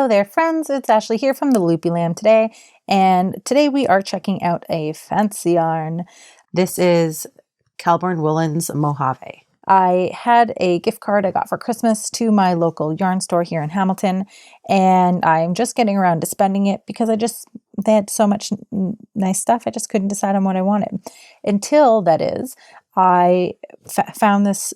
Hello there, friends. It's Ashley here from the Loopy Lamb today, and today we are checking out a fancy yarn. This is Kelbourne Woolens Mojave. I had a gift card I got for Christmas to my local yarn store here in Hamilton, and I'm just getting around to spending it because they had so much nice stuff. I just couldn't decide on what I wanted. Until, that is, I found this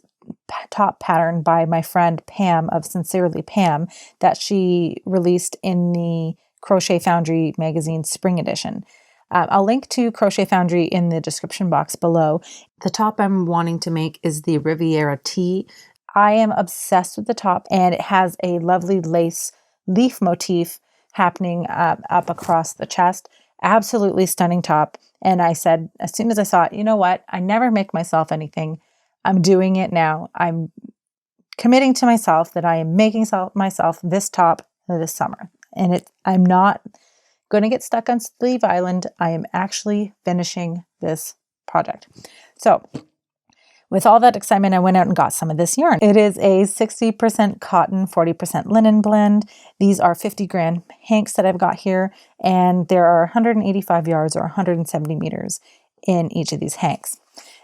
top pattern by my friend Pam of Sincerely Pam that she released in the Crochet Foundry magazine spring edition. I'll link to Crochet Foundry in the description box below. The top I'm wanting to make is the Riviera Tee. I am obsessed with the top, and it has a lovely lace leaf motif happening up across the chest. Absolutely stunning top. And I said, as soon as I saw it, you know what? I never make myself anything. I'm doing it now. I'm committing to myself that I am making myself this top this summer. And I'm not going to get stuck on Sleeve Island. I am actually finishing this project. So with all that excitement, I went out and got some of this yarn. It is a 60% cotton, 40% linen blend. These are 50-gram hanks that I've got here, and there are 185 yards or 170 meters in each of these hanks.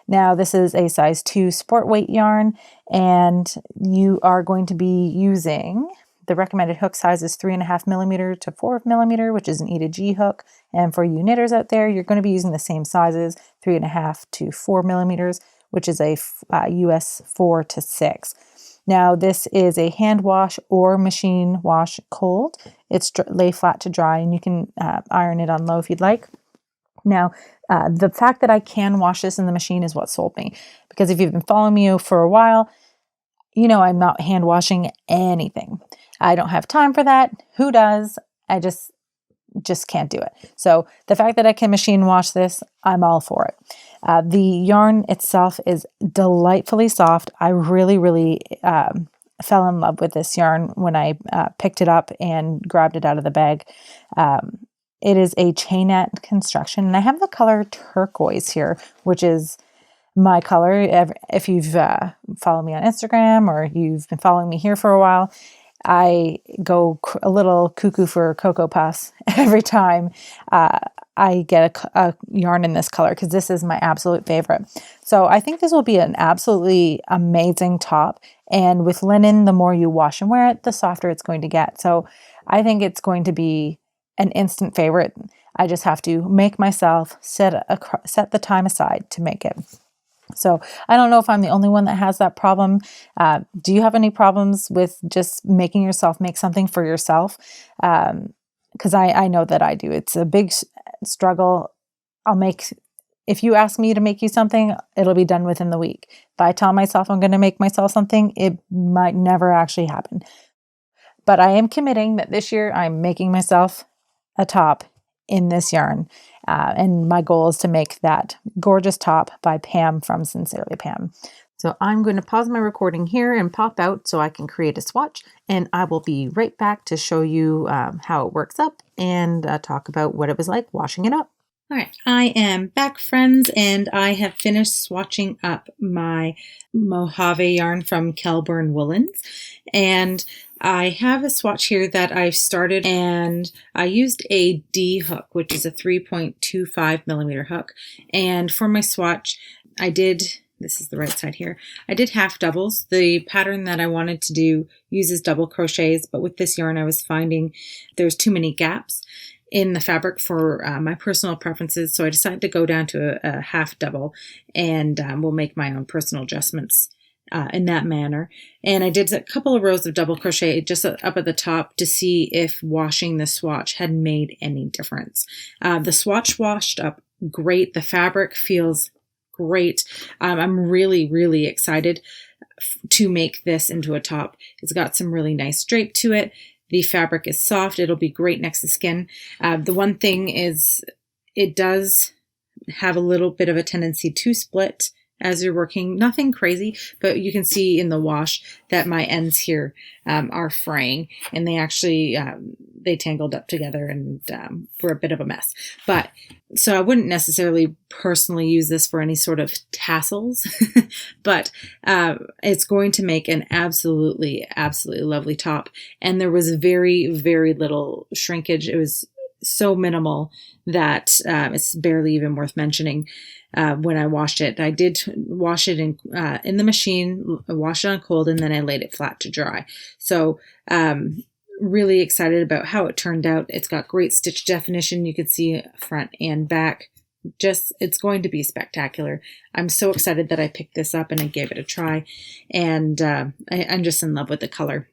Now, this is a size 2 sport weight yarn, and you are going to be using, the recommended hook size is 3.5 millimeter to 4 millimeter, which is an E to G hook. And for you knitters out there, you're going to be using the same sizes, 3.5 to 4 millimeters, which is a US 4 to 6. Now, this is a hand wash or machine wash cold. It's lay flat to dry, and you can iron it on low if you'd like. Now, the fact that I can wash this in the machine is what sold me, because if you've been following me for a while, you know I'm not hand washing anything. I don't have time for that. Who does? I just can't do it. So the fact that I can machine wash this, I'm all for it. The yarn itself is delightfully soft. I really, really fell in love with this yarn when I picked it up and grabbed it out of the bag. It is a chainette construction, and I have the color turquoise here, which is my color. If you've followed me on Instagram or you've been following me here for a while, I go a little cuckoo for Cocoa Puffs every time I get a yarn in this color, because this is my absolute favorite. So I think this will be an absolutely amazing top. And with linen, the more you wash and wear it, the softer it's going to get. So I think it's going to be an instant favorite. I just have to make myself set the time aside to make it. So I don't know if I'm the only one that has that problem. Do you have any problems with just making yourself make something for yourself? Because I know that I do. It's a big struggle. If you ask me to make you something, it'll be done within the week. If I tell myself I'm going to make myself something, it might never actually happen. But I am committing that this year I'm making myself a top in this yarn. And my goal is to make that gorgeous top by Pam from Sincerely Pam. So I'm going to pause my recording here and pop out so I can create a swatch, and I will be right back to show you how it works up and talk about what it was like washing it up. All right, I am back, friends, and I have finished swatching up my Mojave yarn from Kelbourne Woolens. And I have a swatch here that I've started, and I used a D hook, which is a 3.25 millimeter hook. And for my swatch, this is the right side here, I did half doubles. The pattern that I wanted to do uses double crochets, but with this yarn I was finding there's too many gaps in the fabric for my personal preferences, so I decided to go down to a half double, and we'll make my own personal adjustments in that manner. And I did a couple of rows of double crochet just up at the top to see if washing the swatch had made any difference. The swatch washed up great. The fabric feels great. I'm really, really excited to make this into a top. It's got some really nice drape to it. The fabric is soft. It'll be great next to skin. The one thing is it does have a little bit of a tendency to split as you're working. Nothing crazy, but you can see in the wash that my ends here are fraying, and they actually they tangled up together and were a bit of a mess. But so I wouldn't necessarily personally use this for any sort of tassels, but it's going to make an absolutely lovely top. And there was very little shrinkage. It was so minimal that it's barely even worth mentioning. When I washed it, I did wash it in the machine, wash it on cold, and then I laid it flat to dry. So really excited about how it turned out. It's got great stitch definition. You can see front and back. It's going to be spectacular. I'm so excited that I picked this up and I gave it a try, and I'm just in love with the color.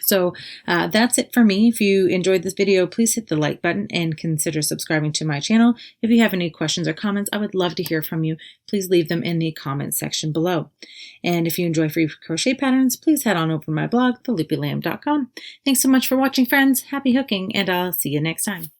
So that's it for me. If you enjoyed this video, please hit the like button and consider subscribing to my channel. If you have any questions or comments, I would love to hear from you. Please leave them in the comments section below. And if you enjoy free crochet patterns, please head on over to my blog, theloopylamb.com. Thanks so much for watching, friends. Happy hooking, and I'll see you next time.